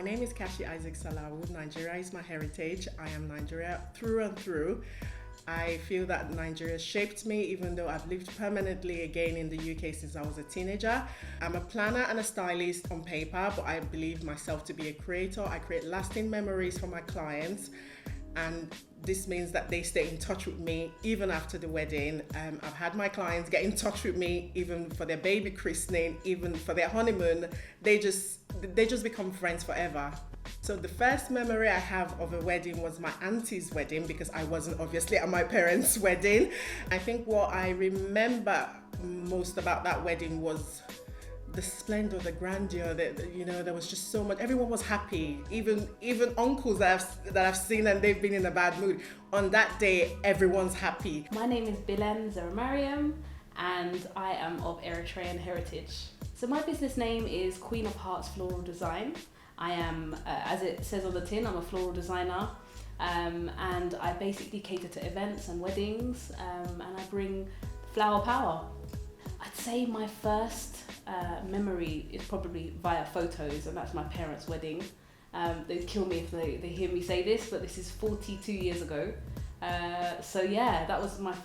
My name is Kashi Isaac-Salawu. Nigeria is my heritage. I am Nigeria through and through. I feel that Nigeria shaped me, even though I've lived permanently again in the UK since I was a teenager. I'm a planner and a stylist on paper, but I believe myself to be a creator. I create lasting memories for my clients, and this means that they stay in touch with me even after the wedding. I've had my clients get in touch with me even for their baby christening, even for their honeymoon. They just become friends forever. So the first memory I have of a wedding was my auntie's wedding, because I wasn't obviously at my parents' wedding. I think what I remember most about that wedding was the splendor, the grandeur. There was just so much. Everyone was happy. Even uncles that I've seen and they've been in a bad mood. On that day, everyone's happy. My name is Bilen, Zeremariam, and I am of Eritrean heritage. So my business name is Queen of Hearts Floral Design. I am, as it says on the tin, I'm a floral designer, and I basically cater to events and weddings, and I bring flower power. I'd say my first memory is probably via photos, and that's my parents' wedding. They'd kill me if they hear me say this, but this is 42 years ago. So yeah, that was my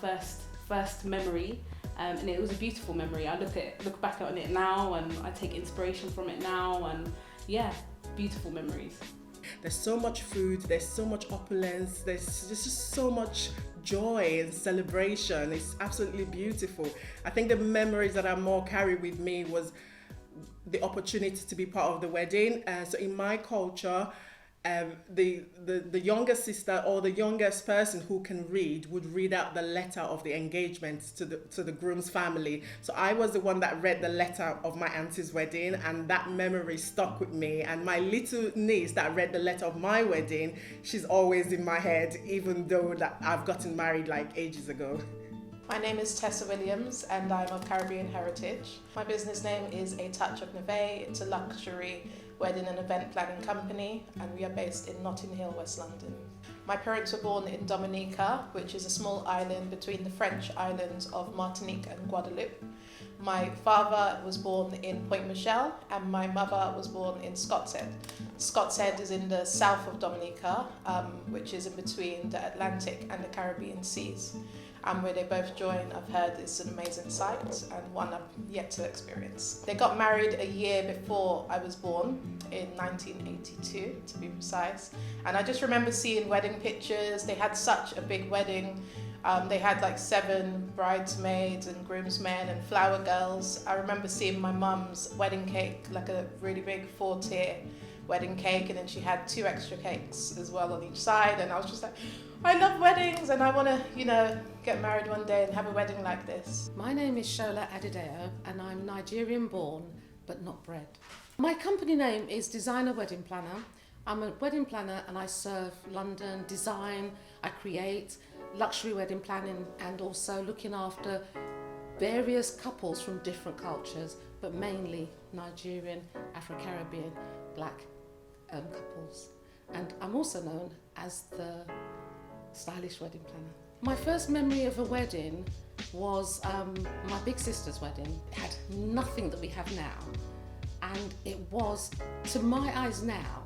first memory, and it was a beautiful memory. I look back on it now, and I take inspiration from it now, and yeah, beautiful memories. There's so much food, there's so much opulence, there's just so much joy and celebration. It's absolutely beautiful. I think the memories that I more carry with me was the opportunity to be part of the wedding. So in my culture, the younger sister or the youngest person who can read would read out the letter of the engagement to the groom's family. So I was the one that read the letter of my auntie's wedding, and that memory stuck with me. And my little niece that read the letter of my wedding, she's always in my head, even though that I've gotten married like ages ago. My name is Tessa Williams, and I'm of Caribbean heritage. My business name is A Touch of Neve. It's a luxury wedding and event planning company, and we are based in Notting Hill, West London. My parents were born in Dominica, which is a small island between the French islands of Martinique and Guadeloupe. My father was born in Point Michel, and my mother was born in Scotshead. Scotshead is in the south of Dominica, which is in between the Atlantic and the Caribbean seas. And where they both join, I've heard it's an amazing sight, and one I've yet to experience. They got married a year before I was born, in 1982 to be precise. And I just remember seeing wedding pictures. They had such a big wedding. They had like 7 bridesmaids and groomsmen and flower girls. I remember seeing my mum's wedding cake, like a really big 4-tier wedding cake, and then she had 2 extra cakes as well on each side, and I was just like, I love weddings and I want to, get married one day and have a wedding like this. My name is Shola Adedayo, and I'm Nigerian born but not bred. My company name is Designer Wedding Planner. I'm a wedding planner, and I serve London design. I create luxury wedding planning, and also looking after various couples from different cultures, but mainly Nigerian, Afro-Caribbean, black couples. And I'm also known as the stylish wedding planner. My first memory of a wedding was my big sister's wedding. It had nothing that we have now, and it was, to my eyes now,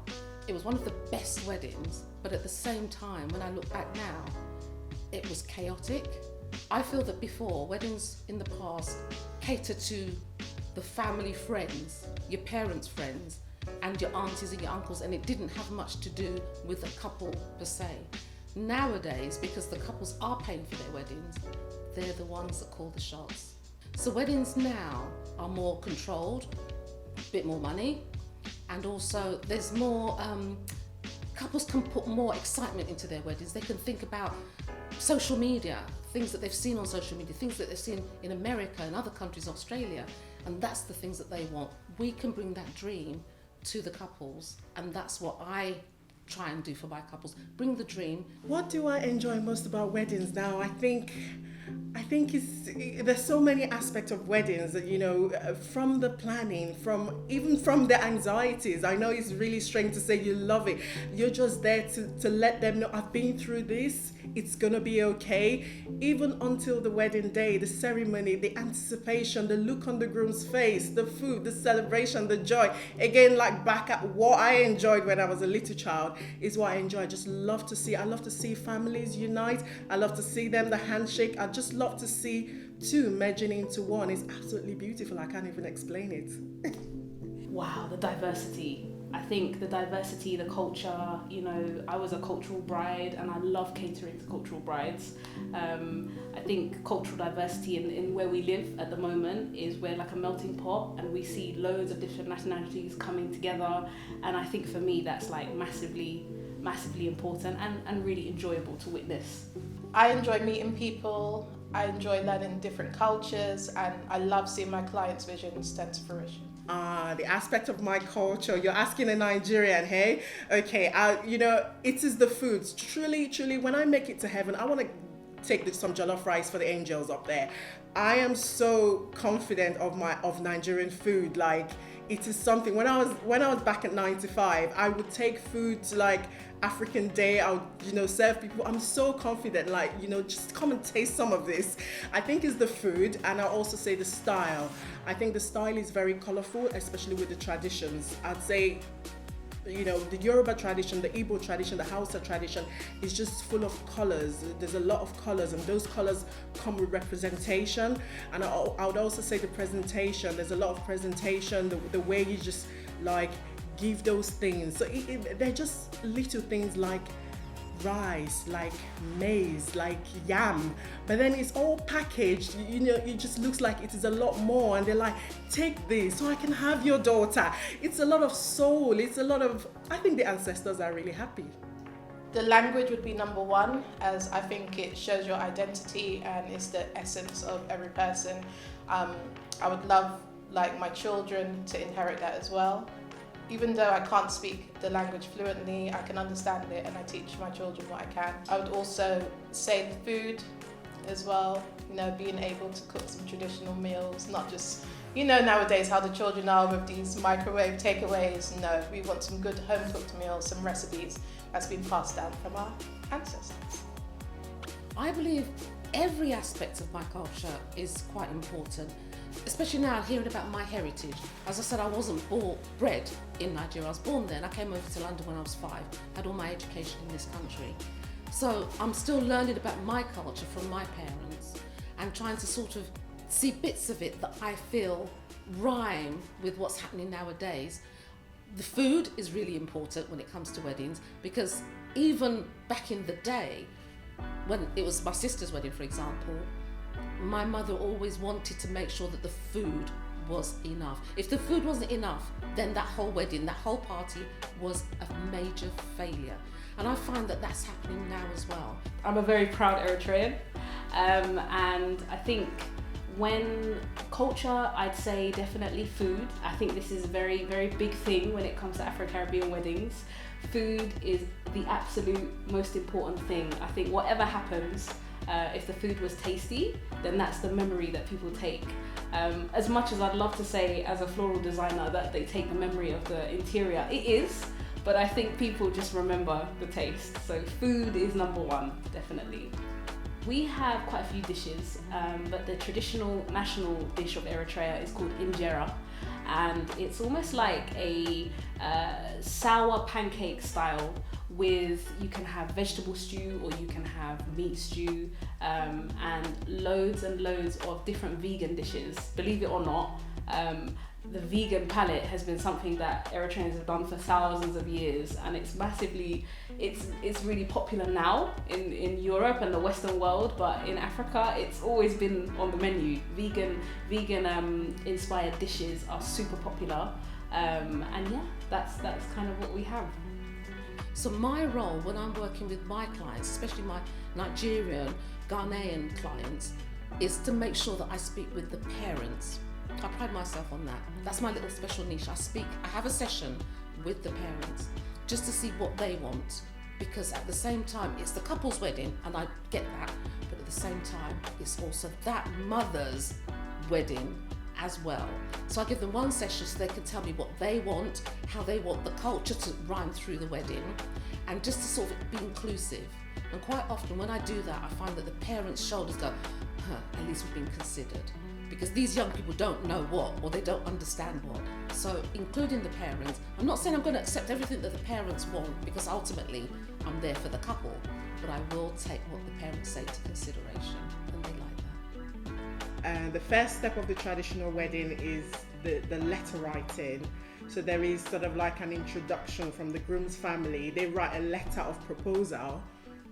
it was one of the best weddings, but at the same time, when I look back now, it was chaotic. I feel that before, weddings in the past cater to the family friends, your parents' friends, and your aunties and your uncles, and it didn't have much to do with a couple per se. Nowadays, because the couples are paying for their weddings, they're the ones that call the shots. So weddings now are more controlled, a bit more money, and also there's more, couples can put more excitement into their weddings. They can think about social media, things that they've seen on social media, things that they've seen in America and other countries, Australia, and that's the things that they want. We can bring that dream to the couples, and that's what I try and do for my couples. Bring the dream. What do I enjoy most about weddings now? I think there's so many aspects of weddings that, from the planning, even from the anxieties. I know it's really strange to say you love it. You're just there to let them know, I've been through this. it's gonna be okay. Even until the wedding day, the ceremony, the anticipation, the look on the groom's face, the food, the celebration, the joy. Again, like back at what I enjoyed when I was a little child is what I enjoy. I just love to see. I love to see families unite. I love to see them, the handshake. I just love to see two merging into one. It's absolutely beautiful. I can't even explain it. Wow, the diversity. I think the diversity, the culture, you know, I was a cultural bride and I love catering to cultural brides. I think cultural diversity in where we live at the moment is we're like a melting pot and we see loads of different nationalities coming together. And I think for me, that's like massively important and really enjoyable to witness. I enjoy meeting people, I enjoy learning different cultures, and I love seeing my clients' visions tend to fruition. The aspect of my culture, you're asking a Nigerian, hey? Okay, you know, it is the foods. Truly, when I make it to heaven, I want to take some jollof rice for the angels up there. I am so confident of Nigerian food. Like, it is something. When I was back at 95, I would take food to like African Day. I would, you know, serve people. I'm so confident, like, you know, just come and taste some of this. I think it's the food, and I also say the style. I think the style is very colorful, especially with the traditions. I'd say, you know, the Yoruba tradition, the Igbo tradition, the Hausa tradition is just full of colors. There's a lot of colors, and those colors come with representation. And I would also say the presentation. There's a lot of presentation, the way you just like give those things. So they're just little things like rice, like maize, like yam, but then it's all packaged, you know, it just looks like it is a lot more, and they're like, take this so I can have your daughter. It's a lot of soul, it's a lot of, I think the ancestors are really happy. The language would be number one, as I think it shows your identity and is the essence of every person. I would love like my children to inherit that as well. Even though I can't speak the language fluently, I can understand it and I teach my children what I can. I would also say the food as well, you know, being able to cook some traditional meals, not just, you know, nowadays how the children are with these microwave takeaways. No, we want some good home cooked meals, some recipes that's been passed down from our ancestors. I believe every aspect of my culture is quite important, especially now hearing about my heritage. As I said, I wasn't bred in Nigeria. I was born there and I came over to London when I was 5, had all my education in this country. So I'm still learning about my culture from my parents and trying to sort of see bits of it that I feel rhyme with what's happening nowadays. The food is really important when it comes to weddings, because even back in the day, when it was my sister's wedding, for example, my mother always wanted to make sure that the food was enough. If the food wasn't enough, then that whole wedding, that whole party was a major failure. And I find that that's happening now as well. I'm a very proud Eritrean, and I think when culture, I'd say definitely food. I think this is a very, very big thing when it comes to Afro-Caribbean weddings. Food is the absolute most important thing. I think whatever happens, if the food was tasty, then that's the memory that people take. As much as I'd love to say as a floral designer that they take the memory of the interior, it is, but I think people just remember the taste. So food is number one, definitely. We have quite a few dishes, but the traditional national dish of Eritrea is called injera, and it's almost like a sour pancake style with, you can have vegetable stew or you can have meat stew, and loads of different vegan dishes. Believe it or not, the vegan palette has been something that Eritreans have done for thousands of years, and it's really popular now in Europe and the Western world, but in Africa it's always been on the menu. Vegan inspired dishes are super popular, and yeah, that's kind of what we have. So my role when I'm working with my clients, especially my Nigerian, Ghanaian clients, is to make sure that I speak with the parents. I pride myself on that. That's my little special niche. I have a session with the parents just to see what they want, because at the same time it's the couple's wedding and I get that, but at the same time it's also that mother's wedding as well. So I give them one session so they can tell me what they want, how they want the culture to run through the wedding, and just to sort of be inclusive. And quite often when I do that, I find that the parents' shoulders go, at least we've been considered. Because these young people don't know what, or they don't understand what. So including the parents, I'm not saying I'm going to accept everything that the parents want, because ultimately I'm there for the couple, but I will take what the parents say to consideration, and they like that. The first step of the traditional wedding is the letter writing. So there is sort of like an introduction from the groom's family. They write a letter of proposal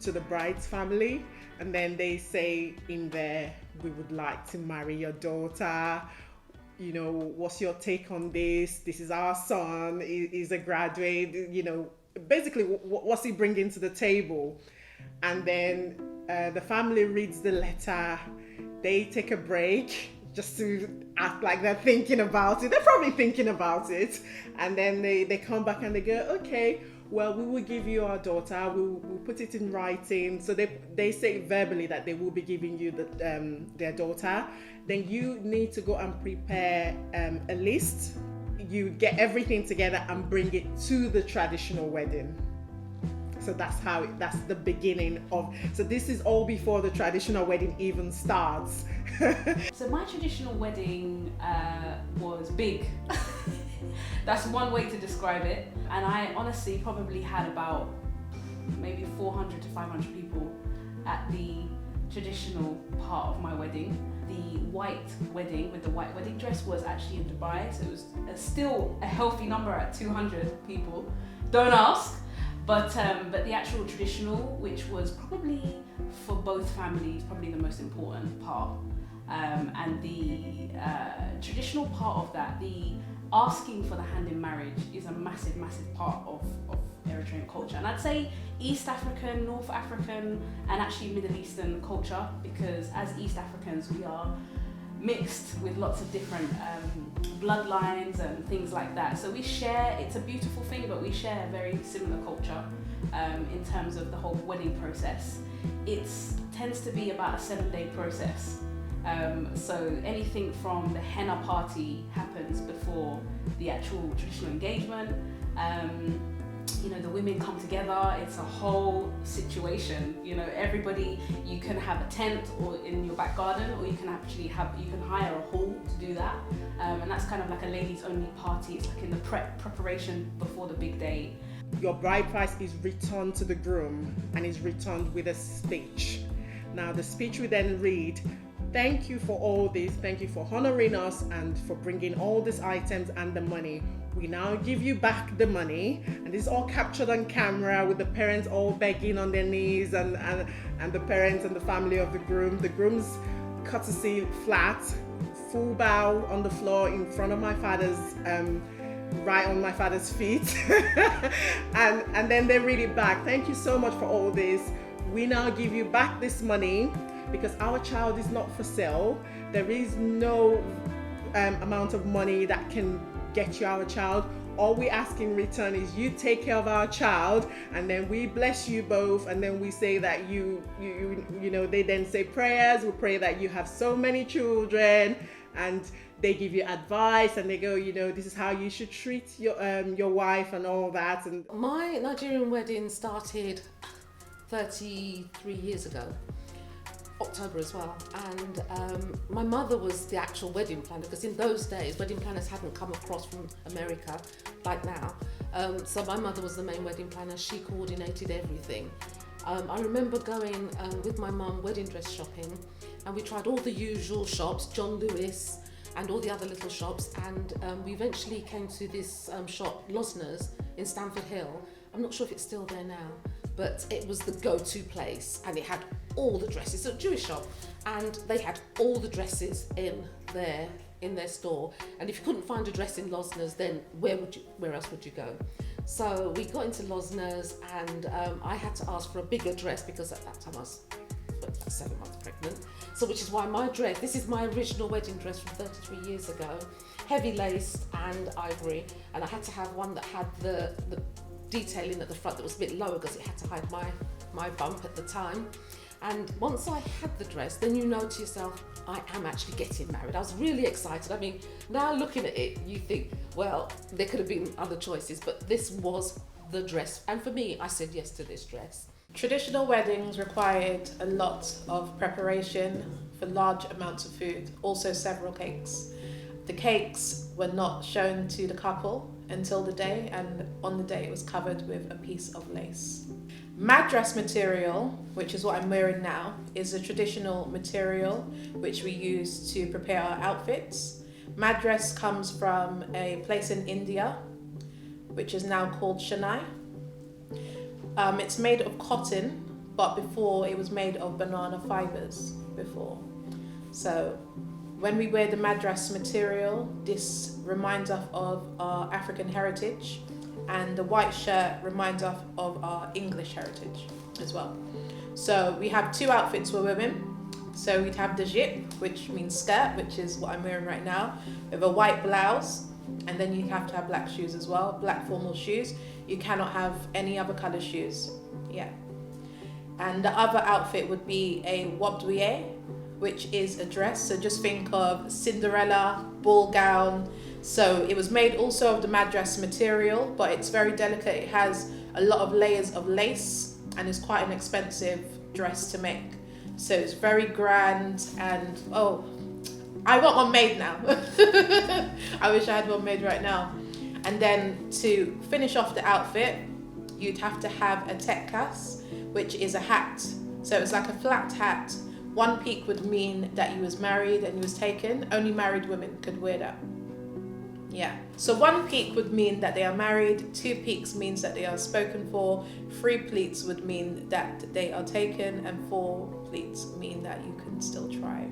to the bride's family, and then they say in there, we would like to marry your daughter. You know, what's your take on this? This is our son, he's a graduate, you know, basically what's he bringing to the table? And then the family reads the letter, they take a break just to act like they're thinking about it. They're probably thinking about it. And then they come back and they go, okay, well, we will give you our daughter, we'll put it in writing. So they say verbally that they will be giving you their daughter. Then you need to go and prepare a list. You get everything together and bring it to the traditional wedding. So that's the beginning of, so this is all before the traditional wedding even starts. So my traditional wedding was big. That's one way to describe it. And I honestly probably had about maybe 400 to 500 people at the traditional part of my wedding. The white wedding with the white wedding dress was actually in Dubai, so it was still a healthy number at 200 people. Don't ask. But the actual traditional, which was probably for both families, probably the most important part. And the traditional part of that, the asking for the hand in marriage, is a massive, massive part of Eritrean culture. And I'd say East African, North African, and actually Middle Eastern culture, because as East Africans, we are mixed with lots of different bloodlines and things like that. So we share, it's a beautiful thing, but we share a very similar culture in terms of the whole wedding process. It tends to be about a 7-day process. So anything from the henna party happens before the actual traditional engagement. You know, the women come together, it's a whole situation. You know, everybody, you can have a tent or in your back garden, or you can actually you can hire a hall to do that. And that's kind of like a ladies only party. It's like in the preparation before the big day. Your bride price is returned to the groom and is returned with a speech. Now the speech will then read, thank you for all this, thank you for honoring us and for bringing all these items and the money. We now give you back the money, and this is all captured on camera with the parents all begging on their knees and the parents and the family of the groom. The groom's courtesy flat, full bow on the floor in front of my father's, right on my father's feet. and then they read it back. Thank you so much for all this. We now give you back this money because our child is not for sale. There is no amount of money that can get you our child. All we ask in return is you take care of our child, and then we bless you both, and then we say that you know, they then say prayers. We pray that you have so many children, and they give you advice, and they go, you know, this is how you should treat your wife and all that. And my Nigerian wedding started 33 years ago. October as well, and my mother was the actual wedding planner, because in those days wedding planners hadn't come across from America like now, so my mother was the main wedding planner. She coordinated everything. I remember going with my mum wedding dress shopping, and we tried all the usual shops, John Lewis and all the other little shops, and we eventually came to this shop, Losner's, in Stamford Hill. I'm not sure if it's still there now, but it was the go-to place, and it had all the dresses. So a Jewish shop, and they had all the dresses in their store. And if you couldn't find a dress in Losner's, then where else would you go? So we got into Losner's, and I had to ask for a bigger dress because at that time I was about 7 months pregnant. So which is why my dress, this is my original wedding dress from 33 years ago, heavy lace and ivory, and I had to have one that had the detailing at the front that was a bit lower because it had to hide my bump at the time. And once I had the dress, then you know to yourself, I am actually getting married. I was really excited. I mean, now looking at it, you think, well, there could have been other choices, but this was the dress. And for me, I said yes to this dress. Traditional weddings required a lot of preparation for large amounts of food, also several cakes. The cakes were not shown to the couple until the day, and on the day it was covered with a piece of lace. Madras material, which is what I'm wearing now, is a traditional material which we use to prepare our outfits. Madras comes from a place in India, which is now called Chennai. It's made of cotton, but before it was made of banana fibers before. So when we wear the Madras material, this reminds us of our African heritage, and the white shirt reminds us of our English heritage as well. So we have two outfits for women. So we'd have the jip, which means skirt, which is what I'm wearing right now, with a white blouse, and then you have to have black shoes as well, black formal shoes. You cannot have any other colour shoes. Yeah. And the other outfit would be a wabdouye, which is a dress. So just think of Cinderella, ball gown. So it was made also of the Madras material, but it's very delicate. It has a lot of layers of lace and it's quite an expensive dress to make. So it's very grand, and oh, I want one made now. I wish I had one made right now. And then to finish off the outfit, you'd have to have a tekkas, which is a hat. So it's like a flat hat. One peak would mean that you was married and you was taken. Only married women could wear that. Yeah. So one peak would mean that they are married, two peaks means that they are spoken for, three pleats would mean that they are taken, and four pleats mean that you can still try.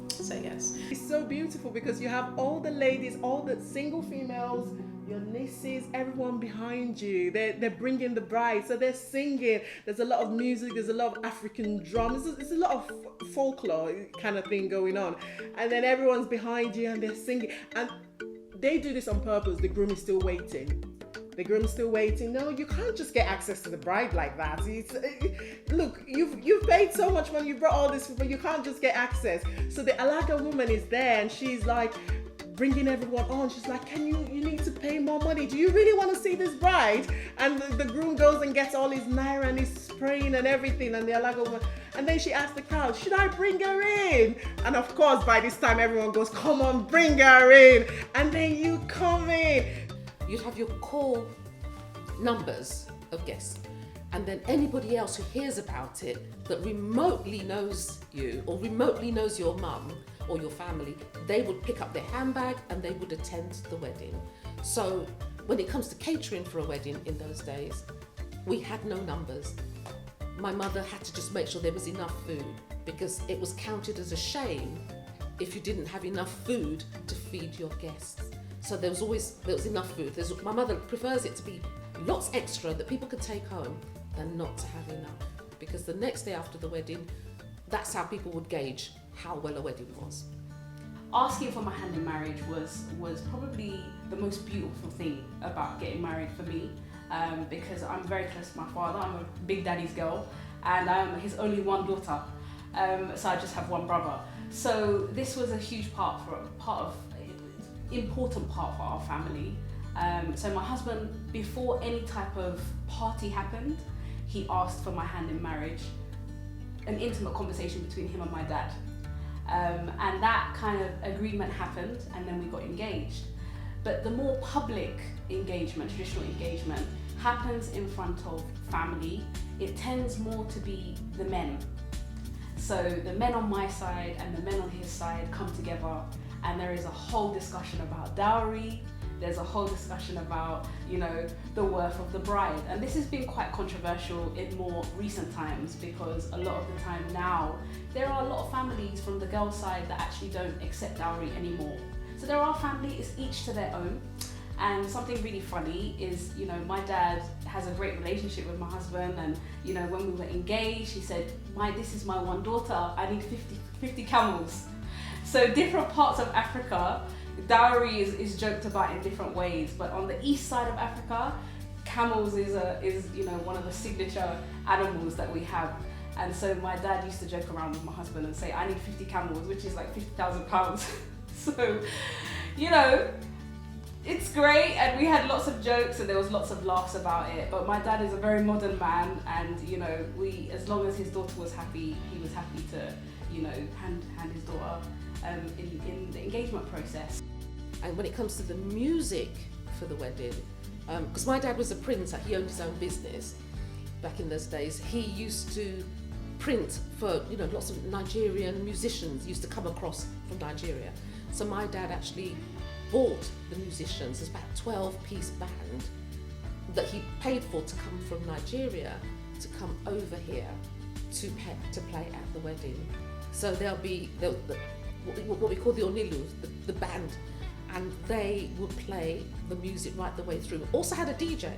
So yes. It's so beautiful because you have all the ladies, all the single females, your nieces, everyone behind you. They're bringing the bride, so they're singing. There's a lot of music. There's a lot of African drums. It's a lot of folklore kind of thing going on, and then everyone's behind you and they're singing. And they do this on purpose. The groom is still waiting. The groom's still waiting. No, you can't just get access to the bride like that. Look, you've paid so much money. You brought all this, but you can't just get access. So the Alaga woman is there, and she's like bringing everyone on. She's like, you need to pay more money. Do you really want to see this bride? And the groom goes and gets all his naira and he's spraying and everything. And the Alaga woman, and then she asks the crowd, should I bring her in? And of course, by this time, everyone goes, come on, bring her in. And then you come in. You'd have your core numbers of guests, and then anybody else who hears about it that remotely knows you or remotely knows your mum or your family, they would pick up their handbag and they would attend the wedding. So when it comes to catering for a wedding in those days, we had no numbers. My mother had to just make sure there was enough food, because it was counted as a shame if you didn't have enough food to feed your guests. So there was enough food. My mother prefers it to be lots extra that people could take home than not to have enough, because the next day after the wedding, that's how people would gauge how well a wedding was. Asking for my hand in marriage was probably the most beautiful thing about getting married for me, because I'm very close to my father. I'm a big daddy's girl, and I'm his only one daughter, so I just have one brother. So this was a huge important part for our family. So my husband, before any type of party happened, he asked for my hand in marriage, an intimate conversation between him and my dad. And that kind of agreement happened, and then we got engaged. But the more public engagement, traditional engagement, happens in front of family. It tends more to be the men. So the men on my side and the men on his side come together, and there is a whole discussion about dowry. There's a whole discussion about, the worth of the bride. And this has been quite controversial in more recent times, because a lot of the time now, there are a lot of families from the girl side that actually don't accept dowry anymore. So there are families, each to their own. And something really funny is, my dad has a great relationship with my husband, and, when we were engaged, he said, this is my one daughter, I need 50 camels. So different parts of Africa, dowry is joked about in different ways, but on the east side of Africa, camels is one of the signature animals that we have. And so my dad used to joke around with my husband and say, I need 50 camels, which is like £50,000. So, It's great, and we had lots of jokes and there was lots of laughs about it. But my dad is a very modern man, and you know, as long as his daughter was happy, he was happy to, you know, hand his daughter in the engagement process. And when it comes to the music for the wedding, because my dad was a printer, he owned his own business back in those days. He used to print for, you know, lots of Nigerian musicians used to come across from Nigeria. So my dad actually bought the musicians. There's about a 12-piece band that he paid for to come from Nigeria to come over here to play at the wedding. So there'll be what we call the Onilu, the band, and they would play the music right the way through. Also had a DJ,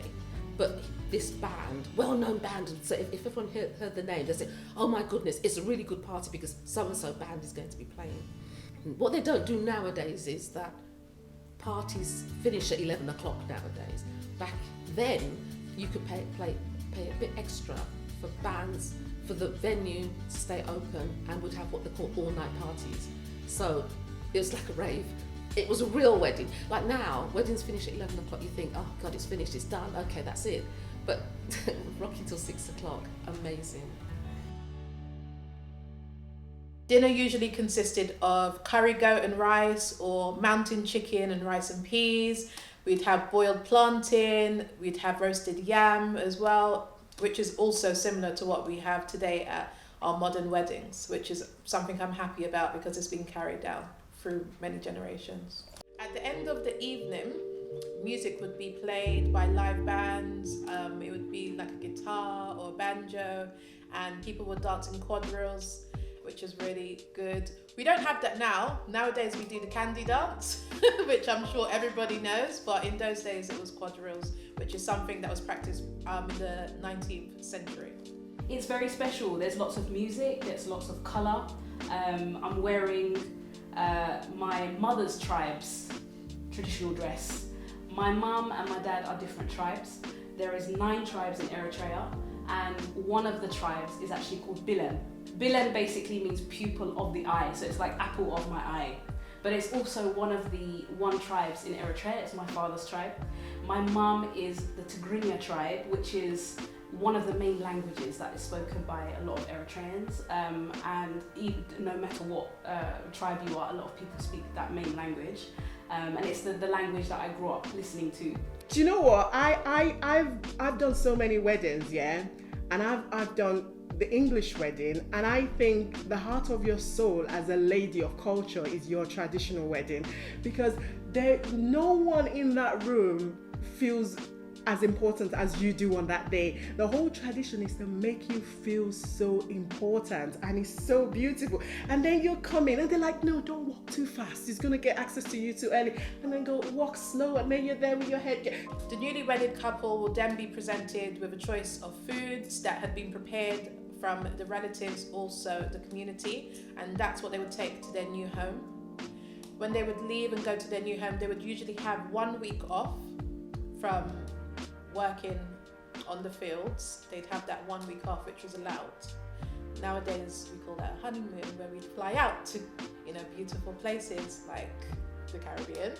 but this band, well-known band, so if everyone heard the name, they say, oh my goodness, it's a really good party because so-and-so band is going to be playing. What they don't do nowadays is that parties finish at 11 o'clock nowadays. Back then, you could pay a bit extra for bands, for the venue to stay open, and would have what they call all-night parties. So it was like a rave. It was a real wedding. Like now, weddings finish at 11 o'clock, you think, oh God, it's finished, it's done, okay, that's it. But rocking till 6 o'clock, amazing. Dinner usually consisted of curry goat and rice, or mountain chicken and rice and peas. We'd have boiled plantain, we'd have roasted yam as well, which is also similar to what we have today at our modern weddings, which is something I'm happy about because it's been carried down through many generations. At the end of the evening, music would be played by live bands. It would be like a guitar or a banjo, and people would dance in quadrilles, which is really good. We don't have that now. Nowadays we do the candy dance, which I'm sure everybody knows, but in those days it was quadrilles, which is something that was practiced in the 19th century. It's very special. There's lots of music, there's lots of colour. I'm wearing my mother's tribe's traditional dress. My mum and my dad are different tribes. There is 9 tribes in Eritrea, and one of the tribes is actually called Bilen. Bilen basically means pupil of the eye, so it's like apple of my eye. But it's also one of the tribes in Eritrea. It's my father's tribe. My mum is the Tigrinya tribe, which is one of the main languages that is spoken by a lot of Eritreans, and even, no matter what tribe you are, a lot of people speak that main language, and it's the language that I grew up listening to. Do you know what? I've done so many weddings, yeah, and I've done the English wedding, and I think the heart of your soul as a lady of culture is your traditional wedding, because no one in that room feels as important as you do on that day. The whole tradition is to make you feel so important, and it's so beautiful. And then you come in and they're like, no, don't walk too fast, he's gonna get access to you too early. And then go walk slow, and then you're there with your head. The newly wedded couple will then be presented with a choice of foods that had been prepared from the relatives, also the community, and that's what they would take to their new home. When they would leave and go to their new home, they would usually have 1 week off from working on the fields. They'd have that 1 week off, which was allowed. Nowadays we call that a honeymoon, where we'd fly out to, beautiful places like the Caribbean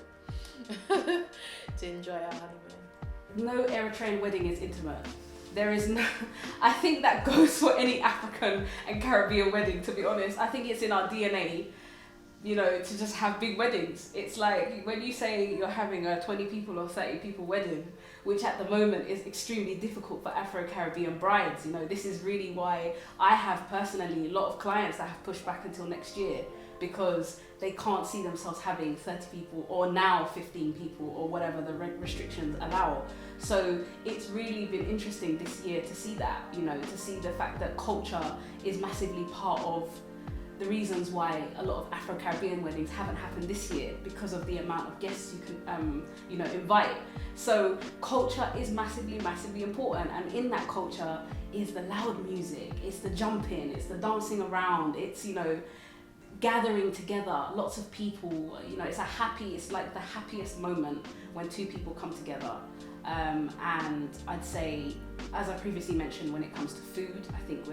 to enjoy our honeymoon. No Eritrean wedding is intimate. There is no, I think that goes for any African and Caribbean wedding, to be honest. I think it's in our DNA, to just have big weddings. It's like when you say you're having a 20 people or 30 people wedding, which at the moment is extremely difficult for Afro-Caribbean brides. This is really why I have personally a lot of clients that have pushed back until next year, because they can't see themselves having 30 people or now 15 people or whatever the restrictions allow. So it's really been interesting this year to see that, to see the fact that culture is massively part of the reasons why a lot of Afro-Caribbean weddings haven't happened this year, because of the amount of guests you can, invite. So culture is massively, massively important, and in that culture is the loud music, it's the jumping, it's the dancing around, it's, gathering together, lots of people, it's like the happiest moment when 2 people come together. And I'd say, as I previously mentioned, when it comes to food, I think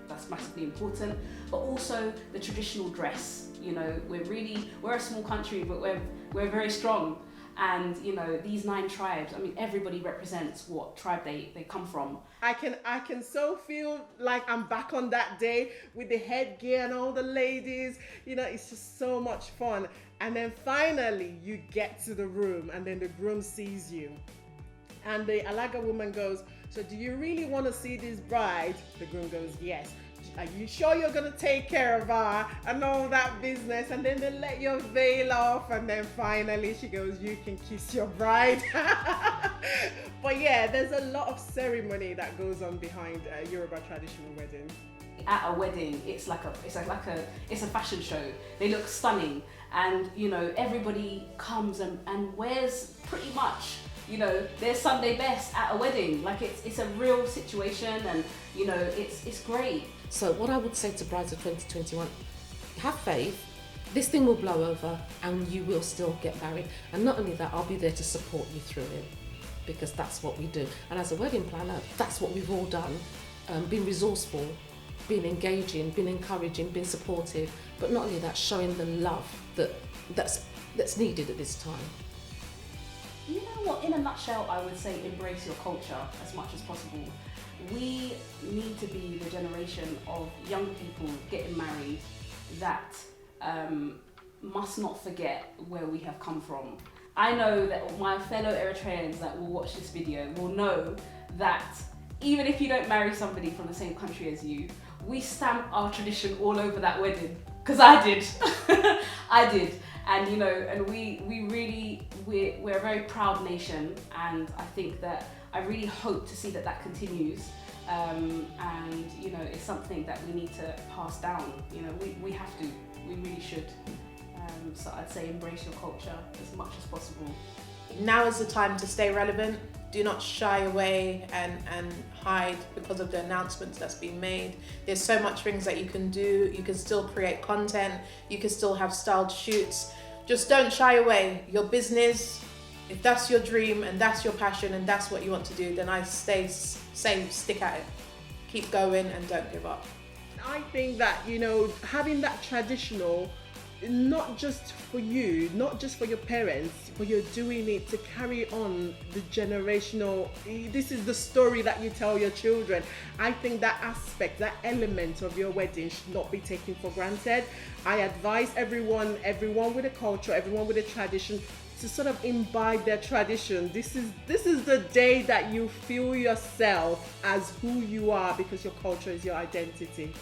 that's massively important, but also the traditional dress. We're a small country, but we're very strong, And you know, these 9 tribes, I mean, everybody represents what tribe they come from. I can so feel like I'm back on that day with the headgear and all the ladies. You know, it's just so much fun. And then finally you get to the room, and then the groom sees you. And the Alaga woman goes, "So do you really want to see this bride?" The groom goes, "Yes. Are you sure you're going to take care of her?" And all that business. And then they let your veil off, and then finally she goes, "You can kiss your bride." But yeah, there's a lot of ceremony that goes on behind a Yoruba traditional wedding. At a wedding, it's a fashion show. They look stunning, and you know, everybody comes and wears pretty much, you know, their Sunday best at a wedding. Like it's a real situation, and you know, it's great. So what I would say to brides of 2021, have faith, this thing will blow over and you will still get married. And not only that, I'll be there to support you through it, because that's what we do. And as a wedding planner, that's what we've all done. Been resourceful, been engaging, been encouraging, been supportive, but not only that, showing the love that's needed at this time. You know what, in a nutshell, I would say embrace your culture as much as possible. We need to be the generation of young people getting married that must not forget where we have come from. I know that my fellow Eritreans that will watch this video will know that even if you don't marry somebody from the same country as you, we stamp our tradition all over that wedding. Because I did. I did. And you know, and we're a very proud nation, and I think that I really hope to see that continues. And you know, it's something that we need to pass down. You know, we have to, we really should. So I'd say embrace your culture as much as possible. Now is the time to stay relevant. Do not shy away and hide because of the announcements that's been made. There's so much things that you can do. You can still create content. You can still have styled shoots. Just don't shy away. Your business, if that's your dream and that's your passion and that's what you want to do, then I say stick at it. Keep going and don't give up. I think that, you know, having that traditional, not just for you, not just for your parents, but you're doing it to carry on the generational, this is the story that you tell your children. I think that aspect, that element of your wedding should not be taken for granted. I advise everyone with a culture, everyone with a tradition, to sort of imbibe their tradition. This is the day that you feel yourself as who you are, because your culture is your identity.